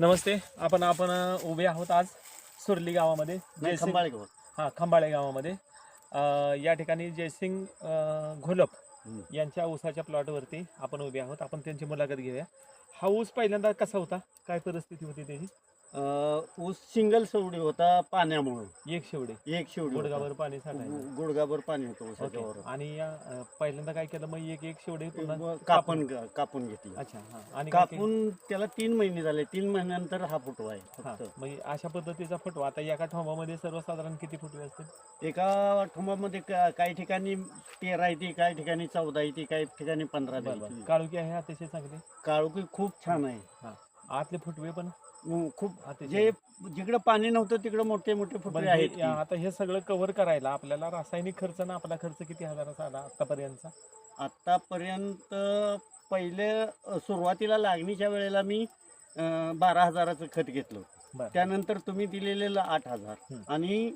नमस्ते. आपण आपण उभे आहोत आज सुरली गावामध्ये, खंबाळे गाव. खंबाळे गावामध्ये. या ठिकाणी जयसिंग घोलप यांच्या ऊसाच्या प्लॉटवरती आपण उभे आहोत. आपण त्यांची मुलाखत घेऊया. हा ऊस पहिल्यांदा कसा होता, काय परिस्थिती होती त्याची? ऊस सिंगल शेवडी होता पाण्यामुळे. एक शेवडे एक शेवडी गुडघाभर पाणी साठायचं. गुडघाभर पाणी होतं ऊसाच्या वर. आणि पहिल्यांदा काय केलं मग? एक शेवडे पुन्हा कापून घेतली. अच्छा. आणि कापून त्याला 3 महिने झाले. 3 महिन्यानंतर हा फुटवा आहे फक्त. म्हणजे अशा पद्धतीचा फुटवा. आता एका ठोंबामध्ये सर्वसाधारण किती फुटवे असतील? एका ठोंबामध्ये काही ठिकाणी 13 येते, काही ठिकाणी 14 येते, काही ठिकाणी 15 येते. काळुकी आहे अतिशय चांगली. काळोखी खूप छान आहे. आतले फुटवे पण खूप जे जिकडे पाणी नव्हतं तिकडे मोठे मोठे फुटवे आहेत. आता हे सगळं कव्हर करायला आपल्याला रासायनिक खर्च ना आपला खर्च किती हजाराचा आला आतापर्यंतचा? आतापर्यंत पहिले सुरुवातीला लागणीच्या वेळेला मी 12,000चं खत घेतलं होतं. त्यानंतर तुम्ही दिलेलं 8,000 आणि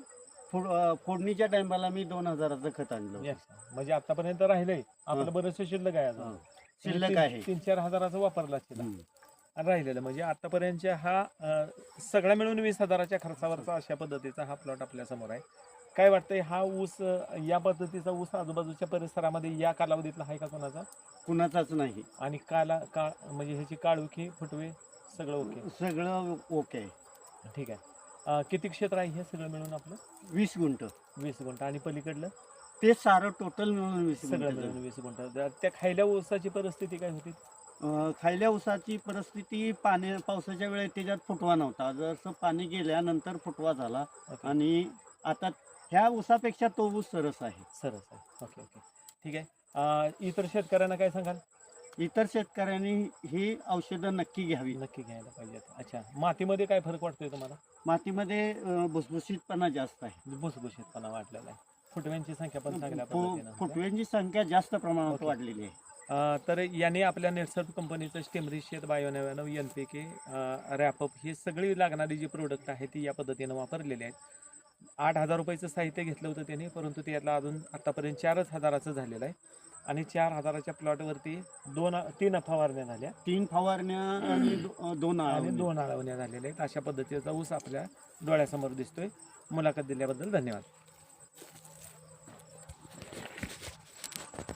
फोडणीच्या टायमाला मी 2,000चं खत आणलं. म्हणजे आतापर्यंत राहिलंय आपलं बरंचसं शिल्लक आहे अजून. शिल्लक आहे. 3-4 हजाराचं वापरला असेल राहिलेलं. म्हणजे आतापर्यंतच्या हा सगळा मिळून 20,000च्या खर्चावरचा अशा पद्धतीचा हा प्लॉट आपल्या समोर आहे. काय वाटतंय, हा ऊस या पद्धतीचा ऊस आजूबाजूच्या परिसरामध्ये या कालावधीतला आहे का कोणाचा? कुणाचाच नाही. आणि म्हणजे ह्याची काळुखी फुटवे सगळं ओके? सगळं ओके. ठीक आहे. किती क्षेत्र आहे हे सगळं मिळून आपलं? 20 गुंठ. 20 गुंठ. आणि पलीकडलं ते सारं टोटल मिळून 20 सगळं मिळून 20 गुंठ. त्या खायल्या ऊसाची परिस्थिती काय होती? खायल्या ऊसाची परिस्थिती पावसाच्या वेळेत त्याच्यात फुटवा नव्हता. जसं पाणी गेल्यानंतर फुटवा झाला. आणि आता ह्या ऊसापेक्षा तो ऊस सरस आहे. सरस आहे. ओके ओके, ठीक आहे. इतर शेतकऱ्यांना काय सांगाल? इतर शेतकऱ्यांनी ही औषधं नक्की घ्यावी. नक्की घ्यायला पाहिजेत. अच्छा. मातीमध्ये काय फरक वाटतोय तुम्हाला? मातीमध्ये भुसभुशीतपणा जास्त आहे. भुसभुशीतपणा वाटलेला आहे. फुटव्यांची संख्या पण चांगल्या पद्धतीने. फुटव्यांची संख्या जास्त प्रमाणात वाढलेली आहे. तर याने आपल्या नेटसर्फ कंपनीचं स्टेमरी शेत बायो-99 NPK रॅपअप ही सगळी लागणारी जी प्रोडक्ट आहे ती या पद्धतीनं वापरलेली आहेत. 8,000 रुपयाचं साहित्य घेतलं होतं त्याने, परंतु त्यातला अजून आतापर्यंत 4,000चं झालेलं आहे. आणि 4,000च्या प्लॉटवरती 3 फवारण्या झाल्या. 3 फवारण्या आणि 2 आळवण्या झालेल्या आहेत. अशा पद्धतीचा ऊस आपल्या डोळ्यासमोर दिसतोय. मुलाखत दिल्याबद्दल धन्यवाद.